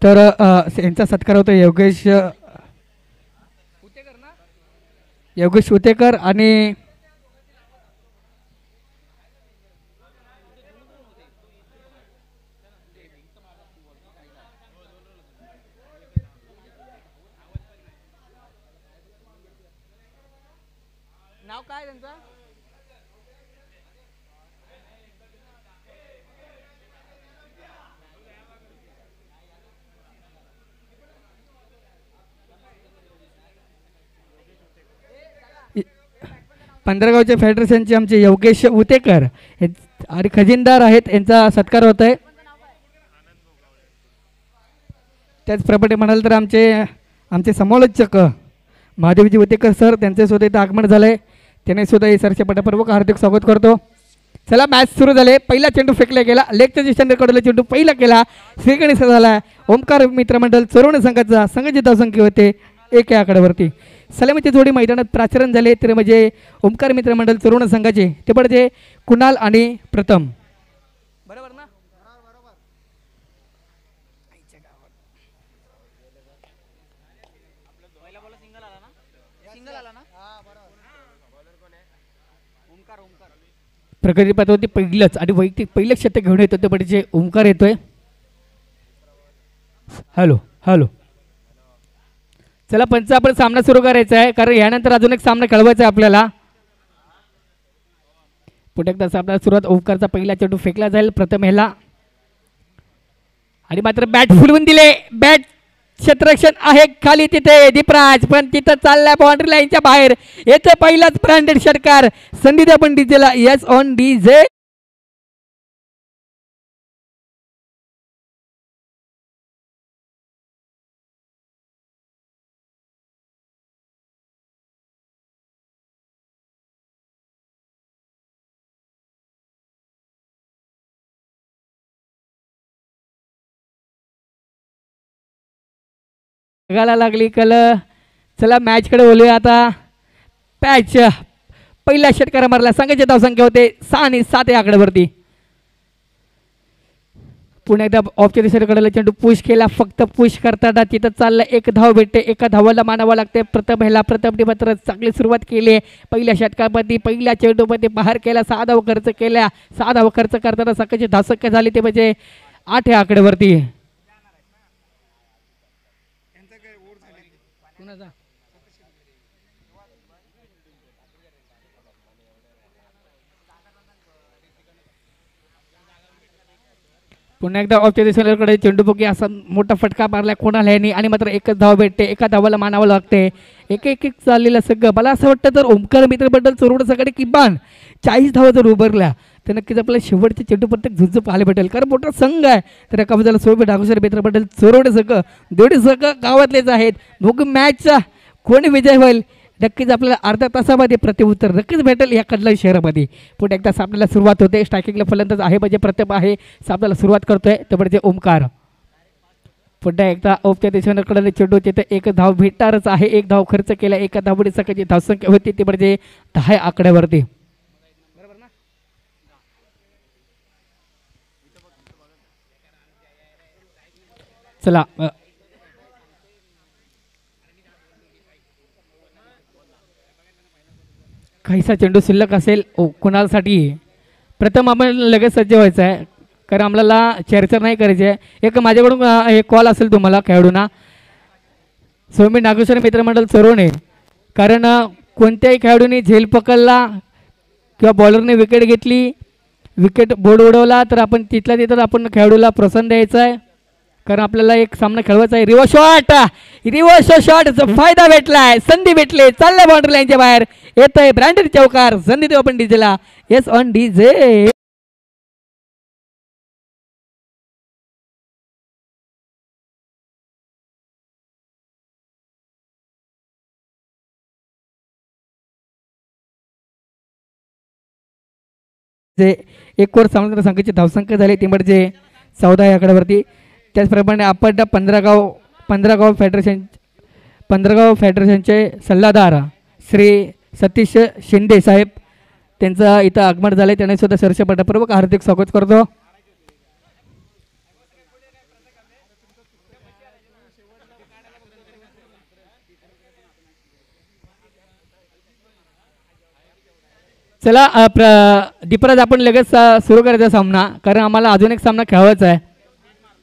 तर यांचा सत्कार होतो योगेश उतेकर आणि नाव काय त्यांचं पंधरगावच्या फेडरेशनचे आमचे योगेश उतेकर आणि खजिनदार आहेत, यांचा सत्कार होत आहे. त्याचप्रमाणे म्हणाल तर आमचे समालोचक महादेवजी उतेकर सर, त्यांचे सुद्धा इथं आगमन झालं आहे. त्याने सुद्धा हे सरचे पटापूर्वक हार्दिक स्वागत करतो. चला मॅच सुरू झाले. पहिला चेंडू फेकला गेला, लेगच्या स्टँडर्ड कडला चेंडू पहिला केला, स्वीगणेश झाला. ओमकार मित्रमंडळ चोरवणे संघाचा संघाची धावसंख्या होते 1 या आकड्यावरती. सलामीची जोडी मैदानात प्राचरण झाले ते म्हणजे ओमकार मित्रमंडळ चोरवणे संघाचे ते पडते कुणाल आणि प्रथम. बरोबर ना? प्रगती पथावरती पहिलंच आणि वैयक्तिक पहिलं शतक घेऊन येतो ते पडचे ओमकार येतोय. हॅलो हॅलो, चला पंच आपण सामना सुरू करायचा आहे, कारण यानंतर अजून एक सामना खेळवायचा आहे आपल्याला. पुढे एकदा सामना सुरुवात. ओमकारचा पहिला चेंडू फेकला जाईल प्रथम ह्याला आणि मात्र बॅट फुलवून दिले. बॅट क्षेत्ररक्षण आहे खाली तिथे दीपराज, पण तिथं चाललाय बाउंड्री लाईनच्या बाहेर. येथे पहिलाच ब्रँडेड षटकार संधी द्या पण डीजेला. Yes on DJ. बघायला लागली कल. चला मॅचकडे बोलूया आता. पॅच पहिला षटकार मारला, संघाची धावसंख्या होते 6 आणि 7 या आकड्यावरती. पुन्हा एकदा ऑफच्या दिशेकडे चेंडू पुश केला, फक्त पुश करताना तिथं चाललं 1 धाव भेटते. एका धावाला मानावं लागते प्रथम ह्याला. प्रथम मात्र चांगली सुरुवात केली पहिल्या षटकामध्ये. पहिल्या चेंडूमध्ये बाहेर केला, 6 धाव खर्च केल्या. 6 धाव खर्च करताना संघाची धावसंख्या झाली ते म्हणजे 8 या आकड्यावरती. पुन्हा एकदा ऑफच्या दिशेकडे चेंडू बघी असा मोठा फटका मारला कोणाला यांनी आणि मात्र एकच धाव भेटते. एका धावाला मानावं लागते. एक चाललेलं सगळं. मला असं वाटतं तर ओमकार मित्रमंडळ चोरवणे सगळे किमान 40 धावा जर उभारल्या तर नक्कीच आपल्याला शेवटचे चेंडू प्रत्येक झुंज पाहायला भेटेल, कारण मोठा संघ आहे. तर एका बाजूला सोबत डागोसर मित्रमंडळ चोरवणे सगळं दोन्ही सगळं गावातलेच आहेत. दोघं मॅचचा कोणी विजय होईल नक्कीच आपल्याला अर्ध्या तासामध्ये प्रत्युत्तर नक्कीच भेटेल या कडला शहरामध्ये. पुढे एकदा सामन्याला सुरुवात होते. स्ट्रायकिंगला फलंदाज आहे म्हणजे प्रथम आहे. सामन्याला सुरुवात करतोय ते म्हणजे ओमकार. पुन्हा एकदा ओमच्या दिशेकडे चेंडू तिथे 1 धाव भेटणारच आहे. 1 धाव खर्च केला. एका धावडी सकाळची धावसंख्या होती ती म्हणजे 10 आकड्यावरती. चला काहीसा चेंडू शिल्लक असेल कुणालसाठी. प्रथम आपण लगेच सज्ज व्हायचं आहे, कारण आपल्याला चर्चा नाही करायची आहे. एक माझ्याकडून एक कॉल असेल तुम्हाला खेळाडूंना. सौम्य नागेश्वर मित्रमंडळ चोरवणे, कारण कोणत्याही खेळाडूने झेल पकडला किंवा बॉलरने विकेट घेतली, विकेट बोर्ड उडवला तर आपण तिथल्या तिथं आपण खेळाडूला प्रोत्साहन द्यायचं आहे, कारण आपल्याला एक सामना खेळवायचा आहे. रिव्हर्स शॉटचा फायदा भेटलाय, संधी भेटले. चालल्या बाउंड्री लाईनच्या बाहेर येतोय ब्रँडेड चौकार. संधी देऊ आपण डीजेला. Yes on DJ. एक ओव्हर सामना संघाची धावसंख्या झाली ती म्हणजे 14 या आकड्यावरती. त्याचप्रमाणे आपण 15 गाव फेडरेशनचे सल्लागार श्री सतीश शिंदे साहेब त्यांचं इथं आगमन झाले. त्याने सुद्धा सरसपटापूर्वक हार्दिक स्वागत करतो. चला दीपराज आपण लगेच सुरू करायचा सामना कारण आम्हाला अजून एक सामना खेळवायचा आहे.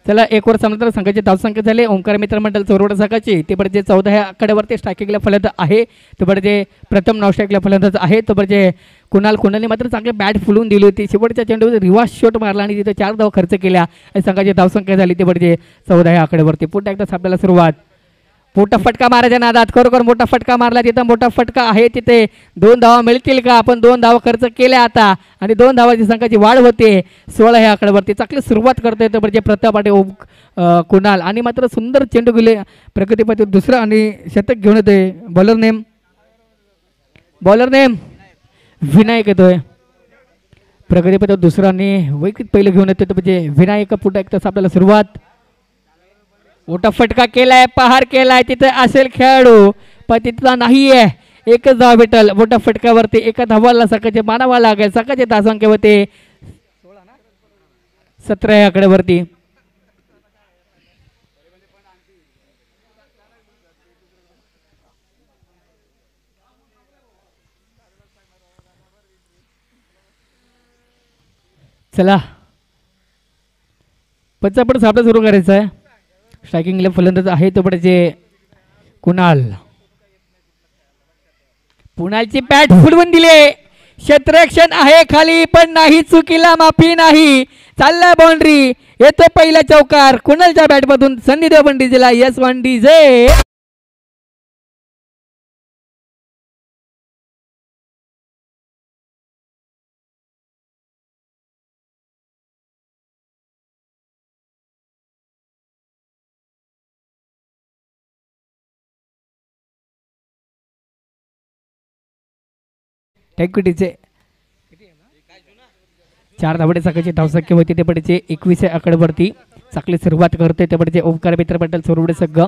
चला एक वर सामना तर संघाची धावसंख्या झाली ओंकार मित्र मंडळ चोरवड संघाची ते बरं जे 14 ह्या आकड्यावरती स्ट्रायकिंगला फलंदाज आहे तो बरं जे प्रथम नॉन स्ट्राईकला फलंदाज आहे तो बरं जे कुणालने मात्र चांगली बॅट फुलवून दिली होती. शेवटच्या चेंडूवर रिव्हर्स शॉट मारला आणि तिथे 4 धावा खर्च केल्या आणि संघाची धावसंख्या झाली ते बरं जे 14 ह्या आकड्यावरती. पुन्हा एकदा आपल्याला सुरुवात मोठा फटका मारायच्या नादात खरोखर मोठा फटका मारला तिथं मोठा फटका आहे तिथे 2 धावा मिळतील का आपण 2 धावा खर्च केल्या आता आणि 2 धावाची संख्याची वाढ होते 16 ह्या आकड्यावरती. चांगली सुरुवात करतोय तर म्हणजे प्रताप आणि कुणाल आणि मात्र सुंदर चेंडू गेले प्रगतीपती दुसरं आणि शतक घेऊन येतोय. बॉलर नेम विनायक येतोय प्रगतीपती दुसरं आणि वैयक्तिक पहिलं घेऊन येतोय तर म्हणजे विनायक पुन्हा एक तास आपल्याला सुरुवात. मोठा फटका केलाय पहार केलाय तिथे असेल खेळाडू पण तिथला नाहीये. एकच धाव भेटल मोठ्या फटक्यावरती एका धावाला सकाळचे मानावा लागेल. सकाळचे धावसंख्या होते 17 आकड्यावरती. चला पचापट सापडा सुरू करायचं आहे. स्ट्रायकिंगला फलंदाज आहे तो पडायचे कुणालची बॅट फुलवून दिले क्षेत्ररक्षण आहे खाली पण नाही चुकीला माफी नाही. चालला बाउंड्री येतो पहिला चौकार कुणालच्या बॅटमधून सन्नी बंडीजेला यस बंडीजे. टॅक्विटीचे 4 धावडे सकाळची धावसंख्या होती ते पडचे 21 आकड्यावरती. चांगली सुरुवात करतोय ते पडचे ओंकार मित्र मंडळ चोरवडे संघ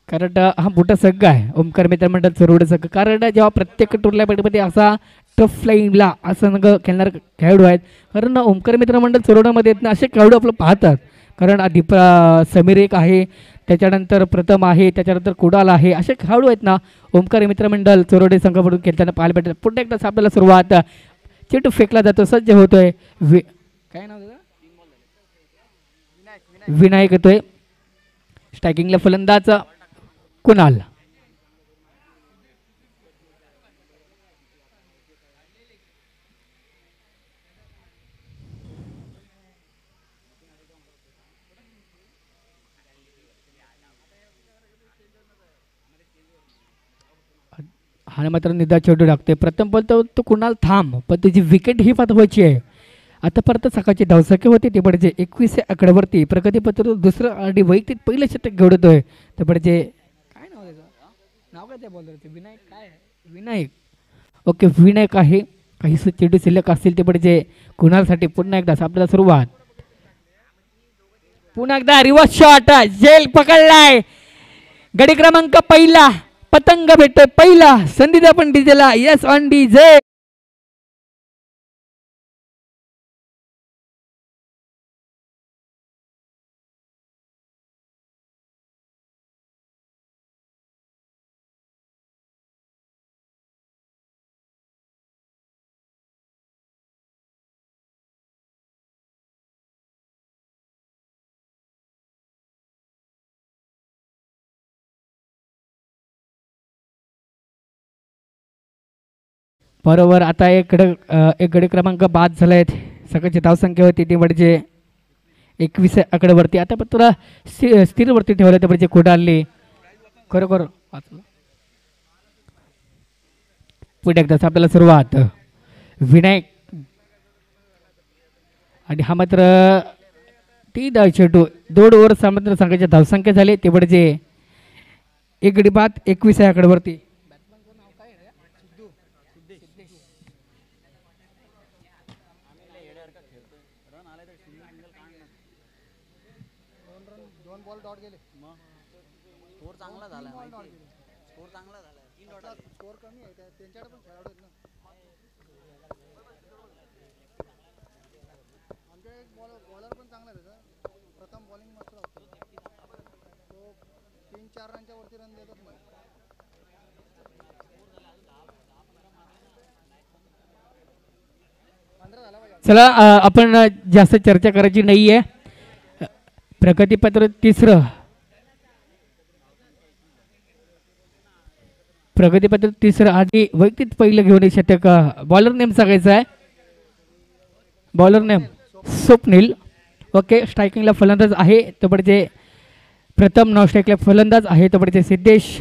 कारण हा मोठा संघ आहे ओंकार मित्र मंडळ चोरवडे संघ. कारण जेव्हा प्रत्येक टुर्नामेंटमध्ये असा टफ लाईनला असं संघ खेळणार खेळाडू आहेत कारण ओंकार मित्र मंडळ चोरवड्यामध्ये असे खेळाडू आपलं पाहतात कारण समीर एक आहे त्याच्यानंतर प्रथम आहे त्याच्यानंतर कुडाल आहे असे खेळाडू आहेत ना ओंकार मित्र मंडळ चोरवडे संघाकडून खेळताना पाहायला भेटेल. पुन्हा एकदा आपल्याला सुरुवात चेंडू फेकला जातो सज्ज होतोय काय नाव विनायक येतोय स्ट्रायकिंगला फलंदाज कुणाल. हा मात्र निदा चेंडू लागतोय प्रथम बोलतो तो कुणाल थांब पण त्याची विकेट ही पाठवायची आहे. आता परत सकाळची धावसंख्या होती ते पडचे 21 आकड्यावरती प्रगतीपत्र दुसरं आणि वैयक्तिक पहिलं शतक घेऊन ते पडचे काय नाव त्याचं नाव काय त्या बॉलरचे विनायक काय विनायक ओके विनायक आहे. काही चेंडू शिल्लक असतील ते पडचे कुणालसाठी. पुन्हा एकदा आपल्याला सुरुवात पुन्हा एकदा रिव्हर्स शॉट जेल पकडलाय गडी क्रमांक पहिला पतंग भेटतोय पहिला संदीप पण डीजेला यस ऑन डीजे. बरोबर आता एक गडी क्रमांक बाद झाला आहेत सकाळची धावसंख्या होती ती म्हणजे 21 आकड्यावरती. आता पण तुला स्थिरवरती ठेवलं ते म्हणजे कुडालली खरोखर पुढे एकदा आपल्याला सुरुवात विनायक आणि हा मात्र ती चेंडू 2 ओव्हर मात्र संघाची धावसंख्या झाली ते म्हणजे एक गडी बाद 21 आकड्यावरती. चला आपण जास्त चर्चा करायची नाहीये. प्रगतीपत्र तिसरं, प्रगतीपत्र तिसरं आधी वैयक्तिक पहिलं घेऊन एक षटक. बॉलर नेम सांगायचा आहे. Bowler name Swapnil. ओके, स्ट्रायकिंगला फलंदाज आहे तो पडचे प्रथम. नॉन स्ट्राईकला फलंदाज आहे तो पडचे सिद्धेश.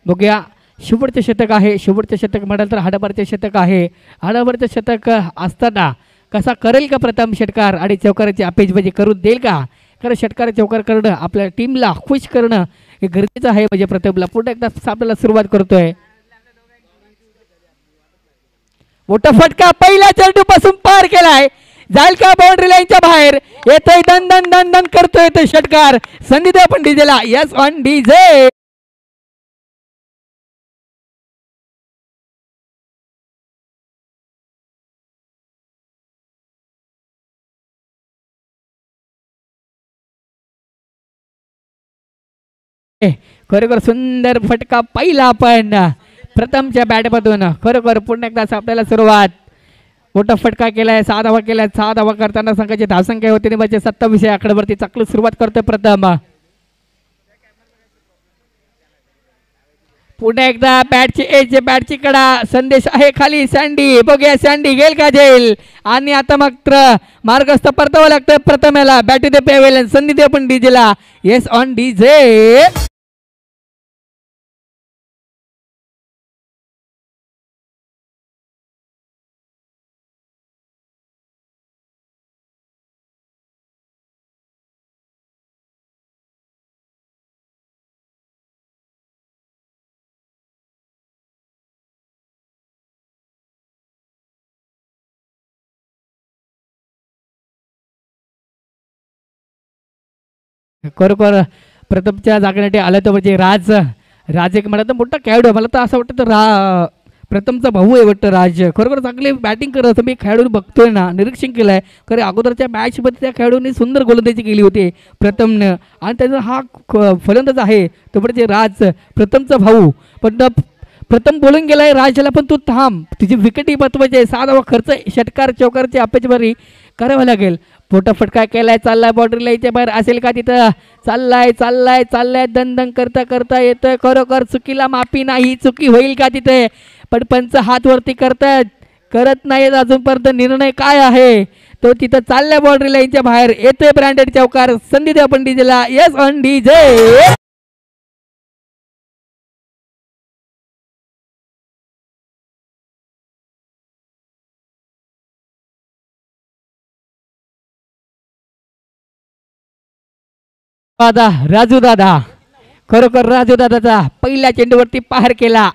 बघूया शेवटचे शतक आहे. शेवटचे शतक म्हणाल तर हाडाभरचे शतक आहे. हाडाभरचे शतक असताना कसा करेल का प्रथम षटकार आणि चौकाराची आपेजबाजी करून देईल का? कारण षटकार चौकार करणं आपल्या टीमला खुश करणं हे गरजेचं आहे. म्हणजे प्रथमला पुन्हा एकदा आपल्याला सुरुवात करतोय. मोठा फटका पहिल्या चेंडू पासून पार केलाय. जाईल का बाउंड्री लाईनच्या बाहेर? येतोय दन दन दन दन करतोय तो षटकार. संधी द्या पण डीजेला. Yes on DJ. खरोखर सुंदर फटका पहिला पण प्रथमच्या बॅटमधून. खरोखर पुन्हा एकदा आपल्याला सुरुवात. मोठा फटका केलाय. 6 धावा केलाय. 6 धावा करताना संघाची धावसंख्या होती 27 आकड्यावरती चांगली सुरुवात करतोय प्रथम. पुन्हा एकदा बॅटची एज, बॅटची कडा. संदेश आहे खाली. सँडी. बघूया सँडी गेल का जेल. आणि आता मात्र मार्गस्थ परतावं लागतं प्रथम याला. Bat to the pavilion. संधी दे पण डीजेला. Yes on DJ. खरोखर प्रथमच्या जागण्यासाठी आलं तर म्हणजे राज एक म्हणा तर मोठा खेळाडू. मला तर असं वाटतं तर प्रथमचा भाऊ आहे वाटतं राज. खरोखर चांगली बॅटिंग करत असं मी खेळाडू बघतोय ना, निरीक्षण केलं आहे. खरं अगोदरच्या मॅचमध्ये त्या खेळाडूंनी सुंदर गोलंदाजी केली होती प्रथमनं. आणि त्याचा हा फलंदाज आहे तो म्हणजे राज, प्रथमचा भाऊ. पण प्रथम बोलून गेलाय राजला, पण तू थांब, तुझी विकेटही महत्वाची आहे. 6 धावा खर्च, षटकार चौकारची अपेक्षाभरी करावं लागेल. मोठा फटका केलाय. चाललाय बाउंड्री लाईनच्या बाहेर असेल का तिथं? चाललाय चाललाय चाललाय दन दन करता करता येतोय. खरोखर चुकीला माफी नाही. चुकी होईल का तिथे? पण पंच हात वरती करतायत, करत नाहीत अजूनपर्यंत. निर्णय काय आहे तो तिथं चाललाय बाउंड्री लाईनच्या बाहेर. येतोय ब्रँडेड चौकार. संधी द्या पण डीजेला. Yes on DJ. दादा, राजू दादा. खरोखर राजू दादाचा पहिल्या चेंडूवरती पार केला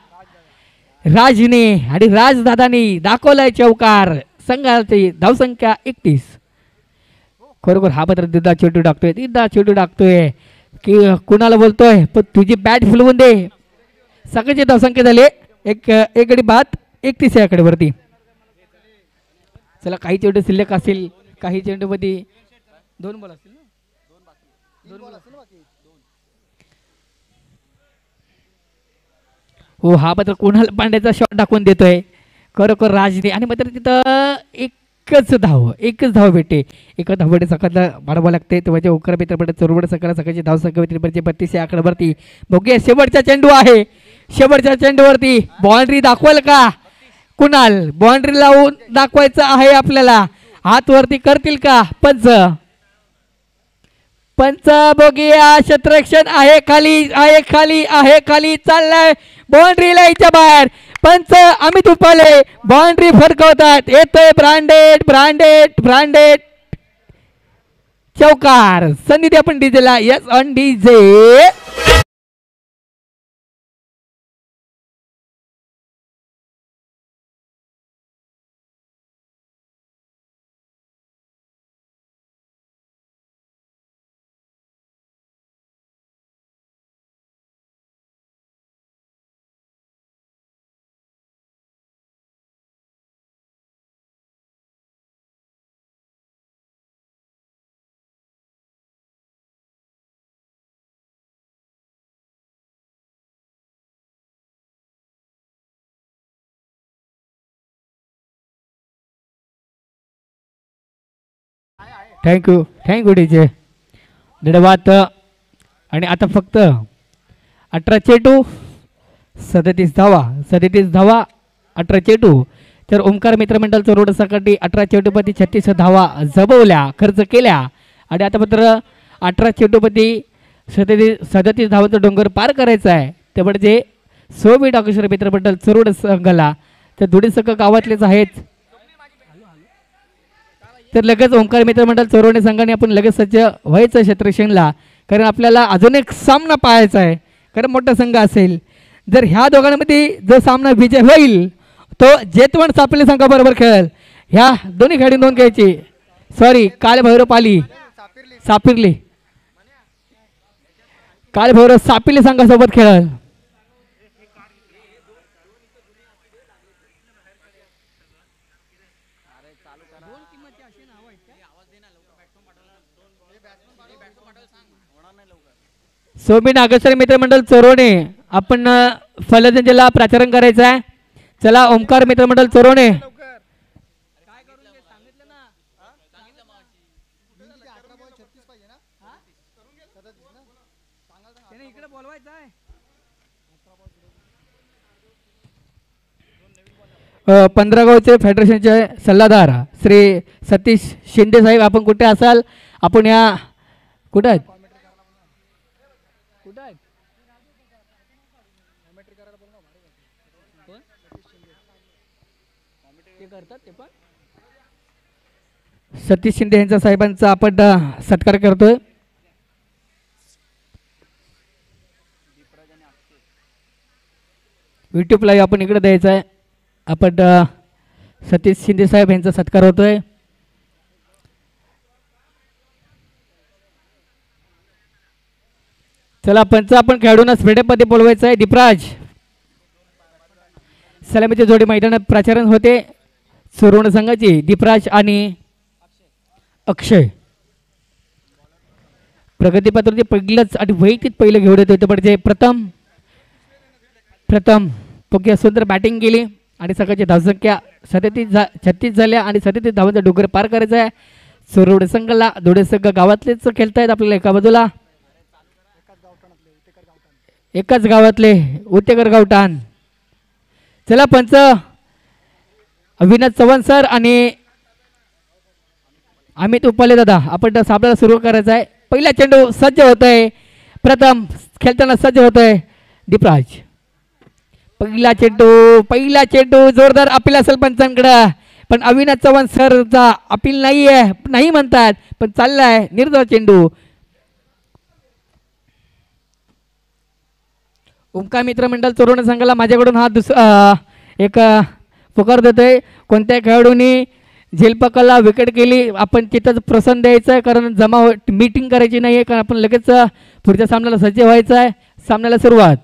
राजने. आणि राजदादानी दाखवलाय चौकार. संघाची धावसंख्या 31. खरोखर हा मात्र दिदा चेंडू टाकतोय. दिदा चेंडू टाकतोय की कुणाला बोलतोय, पण तुझी बॅट फिरवून दे. सगळ्याची धावसंख्या झाली एक गडी बाद 31 या आकड्यावरती. चला काही चेंडू शिल्लक असेल, काही चेंडू मध्ये 2 बॉल असतील ना. हो, हा मात्र कुणाल पांड्याचा शॉट टाकून देतोय खरोखर राजने. आणि मात्र तिथं एकच धाव भेटे. एका धावडे सकाळला वाढवा लागते तेव्हा उकर मित्रपडे चोरवड सकाळ सकाळची धाव संख्या 32 या आकड्यावरती. बघूया शेवटचा चेंडू आहे. शेवटच्या चेंडूवरती बाउंड्री दाखवाल का कुणाल? बाउंड्री लावून दाखवायचं आहे आपल्याला. हात वरती करतील का पंच? पंच बघूया. क्षेत्ररक्षण आहे खाली, आहे खाली, आहे खाली. चाललाय बाउंड्री लाईनच्या बाहेर. पंच अमित उपाले बाउंड्री फरकवतात. येतोय ब्रँडेड ब्रँडेड ब्रँडेड चौकार. संधी द्या पण डीजेला. Yes on DJ. Thank you DJ धन्यवाद. आणि आता फक्त 18 चेंडू 37 धावा 18 चेंडू. तर ओमकार मित्रमंडळ चोरोड सकाळी 18 चेंडूपती 36 धावा जमवल्या खर्च केल्या. आणि आता मात्र 18 चेंडूपती 37 धावांचा डोंगर पार करायचा आहे. ते म्हणजे सोमी डाकेश्वर मित्रमंडळ चोरोड संघाला. तर दोन्ही संघ गावातलेच आहेत. तर लगेच ओंकार मित्रमंडळ चोरवणे संघाने आपण लगेच सज्ज व्हायचं क्षेत्रक्षणला. कारण आपल्याला अजून एक सामना पाहायचा आहे. कारण मोठा संघ असेल. जर ह्या दोघांमध्ये जो सामना विजय होईल तो जेतवण सापिले संघाबरोबर खेळेल. ह्या दोन्ही खेळी नोंद घ्यायची. सॉरी कालभैरव पाली सापिर्ली कालभैरव सापिले संघासोबत खेळेल. सोमी नागेश्वर मित्रमंडळ चोरवणे आपण फलंदाजीला प्राचारण करायचं आहे. चला ओमकार मित्रमंडळ चोरवणे पंधरागावचे फेडरेशनचे सल्लागार श्री सतीश शिंदे साहेब आपण कुठे असाल. आपण या कुठे आहेत सतीश शिंदे यांच्या साहेबांचा आपण सत्कार करतोय. यूट्यूब लाईव्ह आपण इकडे द्यायचा आहे. आपण सतीश शिंदे साहेब यांचा सत्कार होतोय. चला पंच आपण खेळूनच स्पेटेमध्ये बोलवायचं आहे. दीपराज सलामीची जोडी मैदानात प्राचारण होते सुवर्ण संघाची. दीपराज आणि अक्षय प्रगतीपत्राचे पहिलंच आणि वैयक्तिक पहिलं घेऊन येतो. ते म्हणजे प्रथम पक्या सुंदर बॅटिंग केली आणि सकाळची धावसंख्या 36 झाल्या आणि 37 धावांचा डोंगर पार करायचा आहे. सुरवड संघाला दोडे संघ गावातलेच खेळतायत. आपल्याला एका बाजूला एकाच गावातले उतेकर गावठाण. चला पंच अविनाश चव्हाण सर आणि अमित उपाले दादा आपण सामना सुरू करायचा आहे. पहिला चेंडू सज्ज होत आहे. प्रथम खेळताना सज्ज होत आहे दीपराज. पहिला चेंडू जोरदार अपील असेल पंचांकडे. पण अविनाश चव्हाण सरचा अपील नाही म्हणतात पण चाललाय निर्धाव चेंडू. ओमकार मित्रमंडळ चोरवणे संघाला माझ्याकडून हा एक पुकार देतोय. कोणत्या खेळाडूंनी झेलपकाला विकेट केली आपण तिथंच प्रोत्साहन द्यायचं आहे. कारण मीटिंग करायची नाही आहे. कारण आपण लगेच पुढच्या सामन्याला सज्ज व्हायचं आहे. सामन्याला सुरुवात.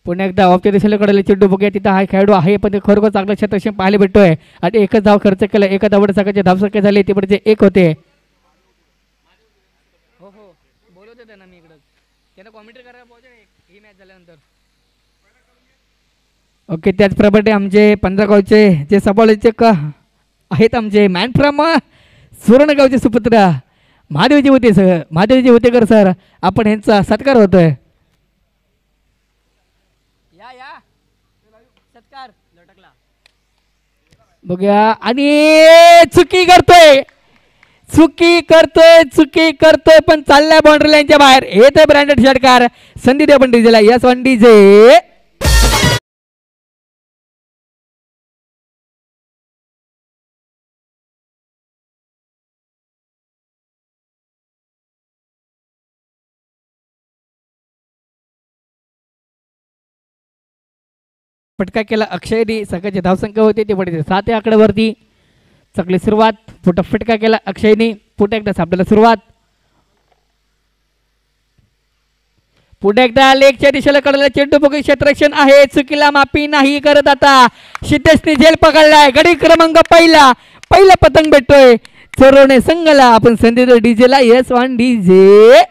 पुन्हा एकदा ऑफच्या दिशेला कडले चेंडू बघूया. तिथं हा खेळाडू आहे पण ते खरोखर चांगलं क्षेत्रक्षण पाहायला भेटतोय. आणि एकच धाव खर्च केला. एका धावड सकाळची धावसंख्या झाली ते म्हणजे 1 होते. हो बोलवते त्यांना मी इकडं त्यांना कॉमेंट्री करायला पाहिजे ही मॅच झाल्यानंतर. ओके त्याचप्रमाणे आमचे 15 गावचे जे सभालोचक आहेत आमचे मॅन फ्रॉम सुवर्णगावचे सुपुत्र महादेवजी होतेकर सर आपण यांचा सत्कार होतोय. सत्कार बघूया आणि चुकी करतोय पण चाललाय बाउंड्री लाईनच्या बाहेर. येतोय ब्रँडेड षटकार संधी द्या पण डीजेला. यस वन डीजे फटका केला अक्षयने. सकाळची धावसंख्या होती ते पडते 7 आकड्यावरती. चांगली सुरुवात. पुन्हा फटका केला अक्षयने. पुन्हा एकदा सापडायला सुरुवात. पुन्हा एकदा लेगच्या दिशेला कडला चेंडू बघू क्षेत्ररक्षण आहे. चुकीला माफी नाही करत. आता सिद्धेशने झेल पकडलाय. गडी क्रमांक पहिला पतंग भेटतोय चोरवणे संघाला. आपण संधी डीजेला. Yes one DJ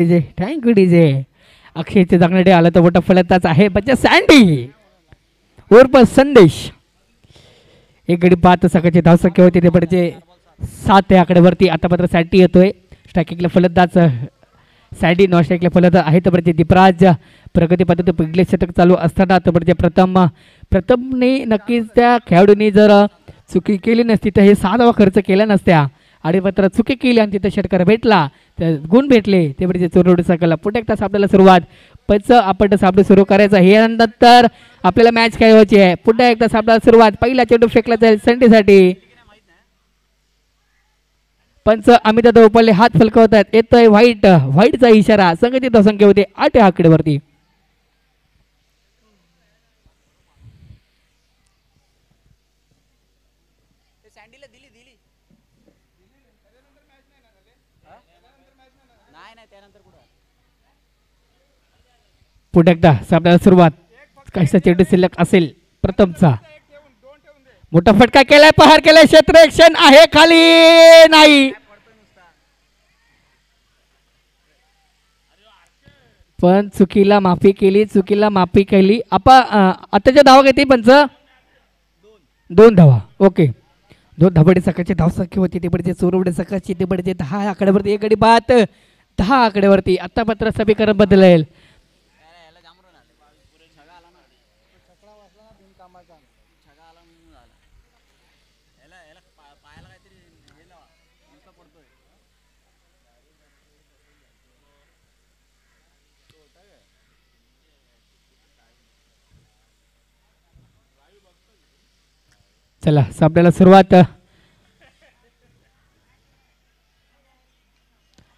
DJ thank you DJ. अक्षयचे जागण्याडे आलं तर मोठा फलंदाज आहे बच्चा सँडी उर्फ संदेश. एक गडी पाहत सकाळची धावसंख्या होती ते पडचे 7 या आकड्यावरती. आता मात्र सँडी येतोय स्ट्रायकिंगला फलंदाज सँडी नॉन स्ट्राईकला फलंदाज आहे तर पडचे दीपराज. प्रगती पद्धती पहिले षटक चालू असताना तर पडचे प्रथमने नक्कीच त्या खेळाडूंनी जर चुकी केली नसती तर हे 6 धावा खर्च केल्या नसत्या आणि मात्र चुकी केली आणि तिथं षटकार भेटला तर गुण भेटले ते म्हणजे चोरडू सकाळला. पुढे एक तास आपल्याला सुरुवात पंच आपण सामने सुरू करायचं हे नंतर आपल्याला मॅच खेळवायची आहे. पुन्हा एक तास आपल्याला सुरुवात. पहिला चेंडू फेकला जाईल संडेसाठी. पंच अमित उपले हात फलकवतात. येतोय व्हाईटचा इशारा. संघटित संख्या होते 8 या आकडेवरती. पुढे एकदा आपल्याला सुरुवात. काहीसा चेंडू शिल्लक असेल प्रथमचा. मोठा फटका केलाय पहार केलाय क्षेत्ररक्षण आहे खाली नाही पण चुकीला माफी केली आताच्या धावा किती पंच 2 धावा. ओके 2 धाबडे सकाळची धावसंख्या होती ते पडते चोरवडे सकाळची ते पडते 10 आकड्यावरती. एक गडी बाद 10 आकड्यावरती. आता मात्र समीकरण बदलेल. चला आपल्याला सुरुवात.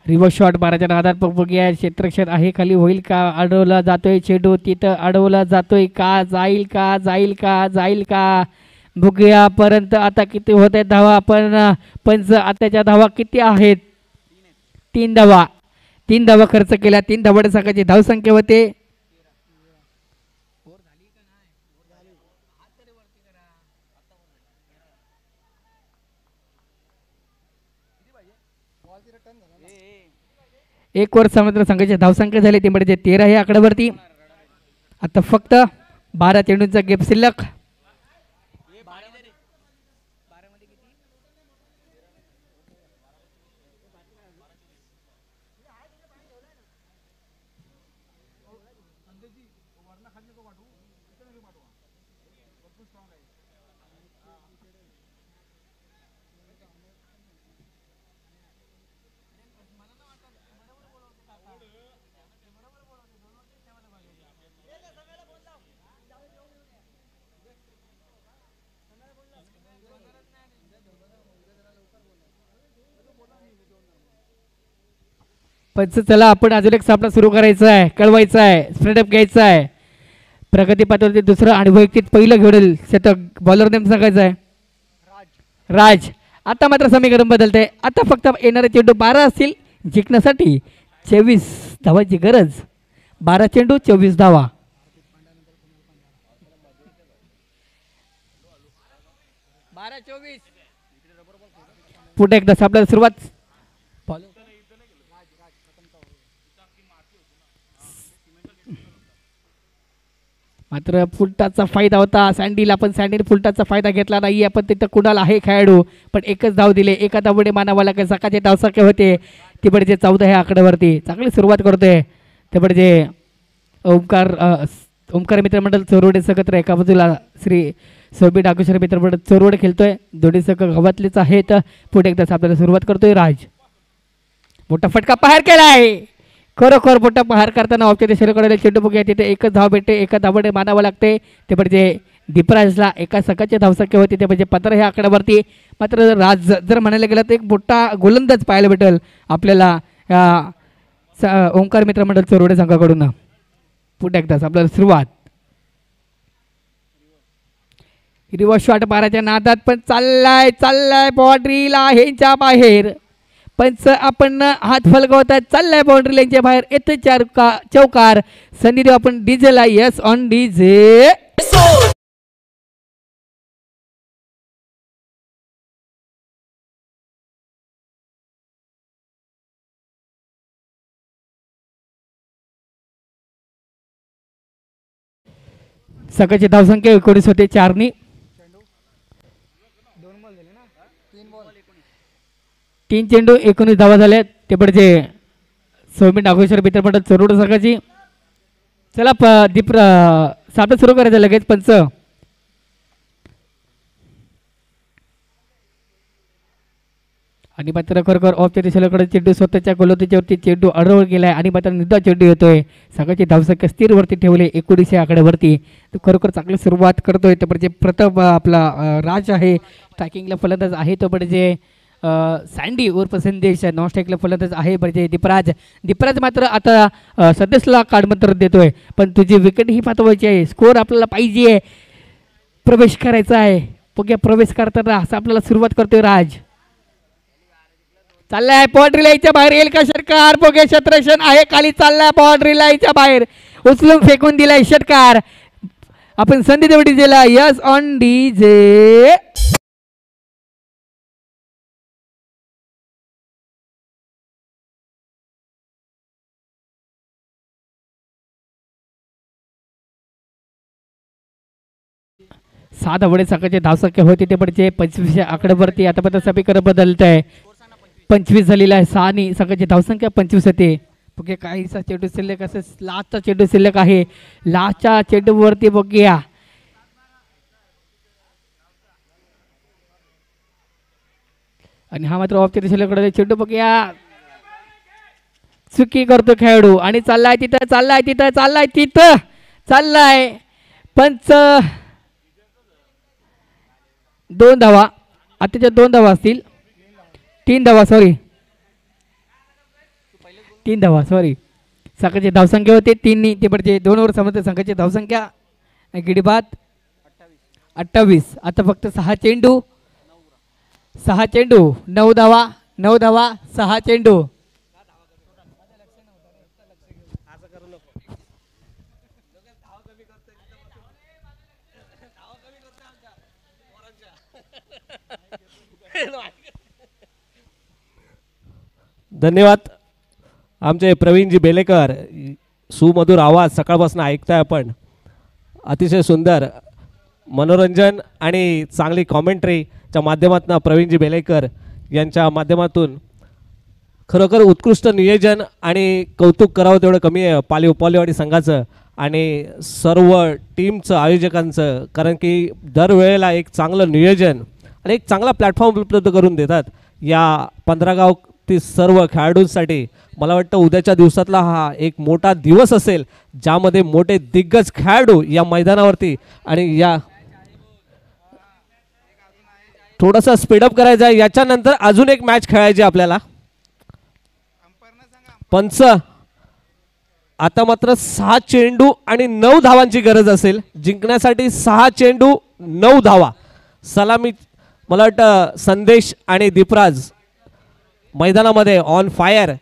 रिव्हर्स शॉट 12च्या नादात बघूया. क्षेत्ररक्षण आहे खाली होईल का. अडवला जातोय चेंडू तिथं अडवला जातोय का जाईल का बघूया. परंतु आता किती होत आहेत धावा. पण पंच आताच्या धावा किती आहेत 3 धावा. 3 धावा खर्च केल्या. 3 धावा सकाळची धावसंख्या होते. एक वर समुद्र संघाची धावसंख्या झाली ती म्हणजे 13 या आकड्यावरती. आता फक्त 12 चेंडूंचा गेप शिल्लक. पंच चला आपण अजून एक सामना सुरू करायचा आहे. कळवायचा आहे. स्प्रेडअप घ्यायचा आहे. प्रगती पातळीवरती दुसरं आणि वैयक्तिक पहिलं घेऊन शतक बॉलर नेम सांगायचं आहे राज. आता मात्र समीकरण बदलते. आता फक्त येणारे चेंडू 12 असतील जिंकण्यासाठी 24 धावांची गरज. 12 चेंडू 24 धावा. पुढे एकदा आपल्याला सुरुवात. मात्र फुलटाचा फायदा होता सँडीला. पण सँडीने फुलटाचा फायदा घेतला नाही. आपण तिथं कुणाला आहे खेळाडू पण एकच धाव दिले. एका धावडे मानावाला काही सकाळचे धावसंख्या होते ती पडचे 14 ह्या आकड्यावरती. चांगली सुरुवात करतोय ते पडचे ओमकार मित्रमंडळ चोरवडे सकत्र. एका बाजूला श्री सोबी डाकुश्वर मित्रमंडळ चोरवडे खेळतोय. दोन्ही सक गावातलेच आहेत. पुढे एकदाच आपल्याला सुरुवात करतोय राज. मोठा फटका पाहार केलाय. खरोखर मोठा पहार करताना औपचारिक शरीराकडे चेंडू बघूया. तिथे एकच धाव भेटते. एका धावडे मानावं लागते ते म्हणजे दीपराजला. एका सकाळची धावसंख्या होती ते म्हणजे 15 ह्या आकड्यावरती. मात्र राज जर म्हणायला गेलं तर एक मोठा गोलंदाज पाहायला भेटेल आपल्याला ओंकार मित्रमंडळ चोरवडे संघाकडून. पुढे एकदाच आपल्याला सुरुवात. रिव्हर्स शॉट 12च्या नादात पण चाललाय बाउंड्रीला ह्यांच्या बाहेर. पंच आपण हात फलकवतात. चाललाय बाउंड्री लाईनच्या बाहेर. येते चौकार. सनीदेव आपण डीजेला यस ऑन डीजे. सकाळची धावसंख्या 19 होते 4नी. 3 चेंडू 19 धावा झाल्या. ते पडचे सौम्य नागेश्वर मित्रमंडळ चोरुड सकाळची. चला सामना सुरू करायचा लगेच पंच. आणि मात्र खरोखर ऑफच्या दिशेकडे चेंडू स्वतःच्या गोलंदाजीवरती चेंडू अडवळ गेलाय आणि मात्र निदा चेंडू येतोय. सकाळची धावसंख्या स्थिरवरती ठेवले 19 आकड्यावरती. तो खरोखर चांगली सुरुवात करतोय. तो म्हणजे प्रथम आपला राज आहे स्ट्रायकिंगला फलंदाज आहे. तो म्हणजे सँडी उर्फ संदेश नॉन स्ट्राईकला फलंदाज आहे. म्हणजे दीपराज मात्र आता सदस्यला काढमंत्र देतोय. पण तुझी विकेट ही पाठवायची आहे. स्कोर आपल्याला पाहिजे. प्रवेश करायचा आहे. बघ्या प्रवेश करताना असं आपल्याला सुरुवात करतोय राज. चाललाय बाउंड्री लाईनच्या बाहेर येईल का षटकार. बघे क्षेत्ररक्षण आहे खाली. चाललाय बाउंड्री लाईनच्या बाहेर उचलून फेकून दिलाय षटकार. आपण संधी तेवढी दिला. Yes on DJ. सात वडे सकाळचे धावसंख्या होती ते पडचे 25 आकड्यावरती. आतापर्यंत समीकरण बदलत आहे. 25 झालेला आहे. 6 सकाळची धावसंख्या 25 होते. बघे काहीसा चेंडू शिल्लक असं लास्टचा चेंडू शिल्लक आहे. लास्टच्या चेंडूवरती बघूया आणि हा मात्र ऑफच्या दिशेकडे चेंडू बघूया. चुकी करतो खेळाडू आणि चाललाय तिथं चाललाय पंच. 2 धावा. आताच्या 2 धावा असतील. 3 धावा सॉरी. सकाळची धावसंख्या होते 3 ते पडते 2 ओव्हर समजते संघाची धावसंख्या. गिडीबाद 28. आता फक्त 6 चेंडू 9 धावा 6 चेंडू. धन्यवाद आमचे प्रवीणजी बेलेकर. सुमधुर आवाज सकाळपासून ऐकताय आपण. अतिशय सुंदर मनोरंजन आणि चांगली कॉमेंट्रीच्या माध्यमातून प्रवीणजी बेलेकर यांच्या माध्यमातून खरोखर उत्कृष्ट नियोजन आणि कौतुक करावं तेवढं कमी आहे पालेवाडी संघाचं आणि सर्व टीमचं आयोजकांचं. कारण की दरवेळेला एक चांगलं नियोजन आणि एक चांगला प्लॅटफॉर्म उपलब्ध करून देतात या 15 गाव ती सर्व खेळाडूंसाठी. मला वाटतं उद्याच्या दिवसातला हा एक मोठा दिवस असेल ज्यामध्ये मोठे दिग्गज खेळाडू या मैदानावरती आणि या थोडासा स्पीडअप करायचा आहे. याच्यानंतर अजून एक मॅच खेळायची आपल्याला. पंच आता मात्र 6 चेंडू आणि 9 धावांची गरज असेल जिंकण्यासाठी. 6 चेंडू 9 धावा. सलामी मला वाटतं संदेश आणि दीपराज मैदानामध्ये ऑन फायर.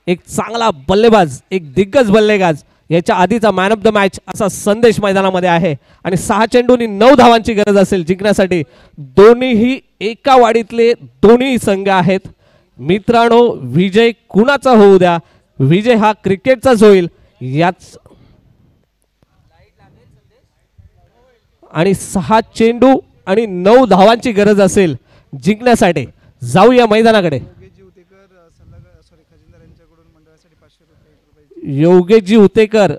एक चांगला बल्लेबाज एक दिग्गज बल्लेबाज याच्या आधीचा मॅन ऑफ द मॅच असा संदेश मैदानामध्ये आहे आणि 6 चेंडूंनी 9 धावांची गरज असेल जिंकण्यासाठी. दोन्हीही एका वाडीतले दोन्ही संघ आहेत मित्रांनो. विजय कुणाचा होऊ द्या. विजय हा क्रिकेटचाच होईल याच. आणि 6 चेंडू आणि 9 धावांची गरज असेल जिंकण्यासाठी. जाऊया मैदानाकडे. योगेशजी उतेकर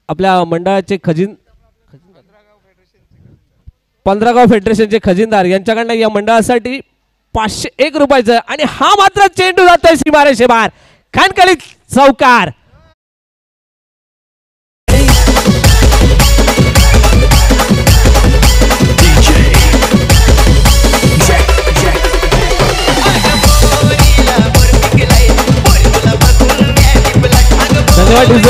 आपल्या मंडळाचे 15 गाव फेडरेशनचे खजिनदार यांच्याकडनं या मंडळासाठी 501 रुपयाचं. आणि हा मात्र चेंडू जातोय सीमारेषे बाहेर. खानकली चौकार. धन्यवाद.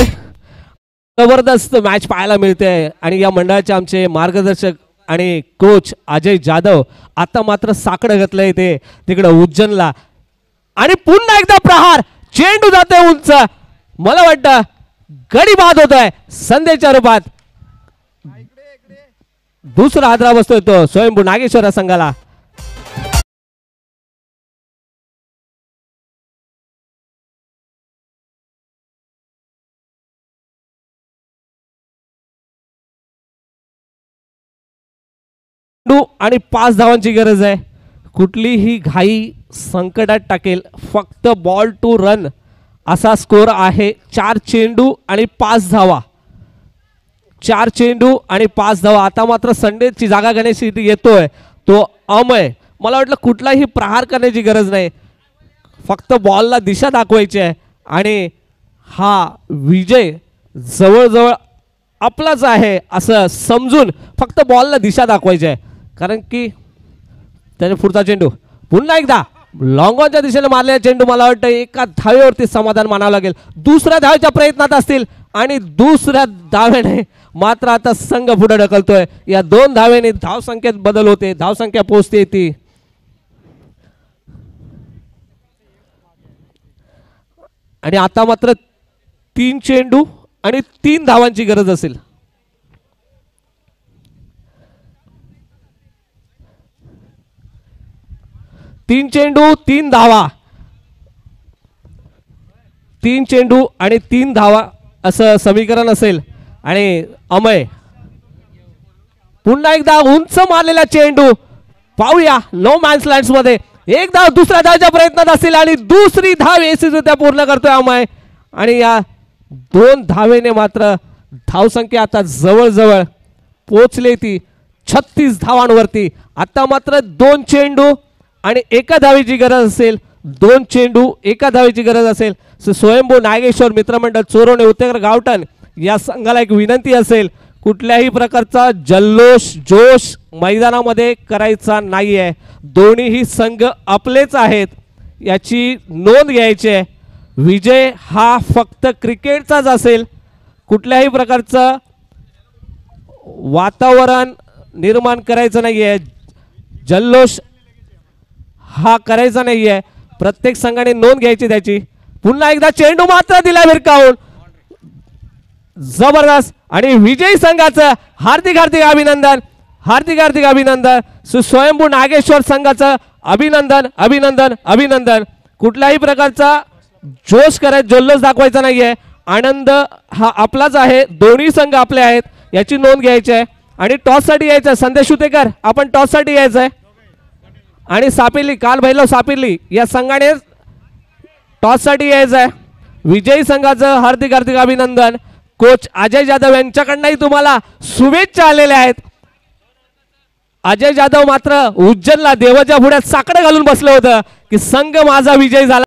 जबरदस्त मॅच पाहायला मिळते आणि या मंडळाचे आमचे मार्गदर्शक आणि कोच अजय जाधव आता मात्र साकडं घातलंय इथे तिकडं उज्जैनला. आणि पुन्हा एकदा प्रहार. चेंडू जातोय उंच. मला वाटतं गडी बाद होत आहे संदेशच्या रूपात. दुसरा हादरा बसतोय तो स्वयंभू नागेश्वर संघाला. चेंडू आणि 5 धावांची गरज आहे. कुठलीही घाई संकटात टाकेल. फक्त बॉल टू रन असा स्कोर आहे. 4 चेंडू आणि 5 धावा. 4 चेंडू आणि 5 धावा. आता मात्र संडेची जागा घेण्यासाठी येतोय तो अमय. मला वाटलं कुठलाही प्रहार करण्याची गरज नाही, फक्त बॉलला दिशा दाखवायची आहे आणि हा विजय जवळजवळ आपलाच आहे असं समजून फक्त बॉलला दिशा दाखवायची आहे. कारण की त्याने पुढचा चेंडू पुन्हा एकदा लॉंग ऑनच्या दिशेने मारलेला चेंडू. मला वाटतं एका धावेवरती समाधान मानावं लागेल. दुसऱ्या धावेच्या प्रयत्नात असतील आणि दुसऱ्या धावेने मात्र आता संघ पुढे ढकलतोय. या 2 धावेने धावसंख्येत बदल होते, धावसंख्या पोहोचते ती. आणि आता मात्र 3 चेंडू आणि 3 धावांची गरज असेल. तीन चेंडू 3 धावा. 3 चेंडू आणि 3 धावा असं समीकरण असेल. आणि अमय पुन्हा एकदा उंच मारलेला चेंडू. पाहूया नो मॅन्स लँड्स मध्ये एक धाव दुसऱ्या धावच्या प्रयत्नात असेल आणि दुसरी धाव यशस्वीरित्या पूर्ण करतोय अमय. आणि या 2 धावेने मात्र धावसंख्या आता जवळजवळ पोहोचली ती 36 धावांवरती. आता मात्र 2 चेंडू आणि 1 धावेची गरज असेल. 2 चेंडू 1 धावेची गरज असेल. स्वयंभू नागेश्वर मित्रमंडळ चोरवणे उत्तर गावठण या संघाला एक विनंती असेल, कुठल्याही प्रकारचा जल्लोष जोश मैदानामध्ये करायचा नाहीये. दोन्हीही संघ आपलेच आहेत याची नोंद घ्यायची आहे. विजय हा फक्त क्रिकेटचाच असेल. कुठल्याही प्रकारचं वातावरण निर्माण करायचं नाहीये, जल्लोष हा करायचा नाहीये. प्रत्येक संघाने नोंद घ्यायची त्याची. पुन्हा एकदा चेंडू मात्र दिला भिरकावून. जबरदस्त. आणि विजयी संघाचं हार्दिक हार्दिक अभिनंदन. हार्दिक हार्दिक अभिनंदन. स्वयंभू नागेश्वर संघाचं अभिनंदन अभिनंदन अभिनंदन. कुठल्याही प्रकारचा जोश करायचा जल्लोष दाखवायचा नाहीये. आनंद हा आपलाच आहे. दोन्ही संघ आपले आहेत याची नोंद घ्यायची आहे. आणि टॉससाठी यायचं संदेश शुतेकर, आपण टॉससाठी यायचं आहे. आणि सापिर्ली काल भैरव सापिर्ली या संघाने टॉससाठी यायचं आहे. विजयी संघाचं हार्दिक हार्दिक अभिनंदन. कोच अजय जाधव यांच्याकडनंही तुम्हाला शुभेच्छा आलेल्या आहेत. अजय जाधव मात्र उज्जैनला देवाच्या पुढ्यात साकडं घालून बसलं होतं की संघ माझा विजय झाला.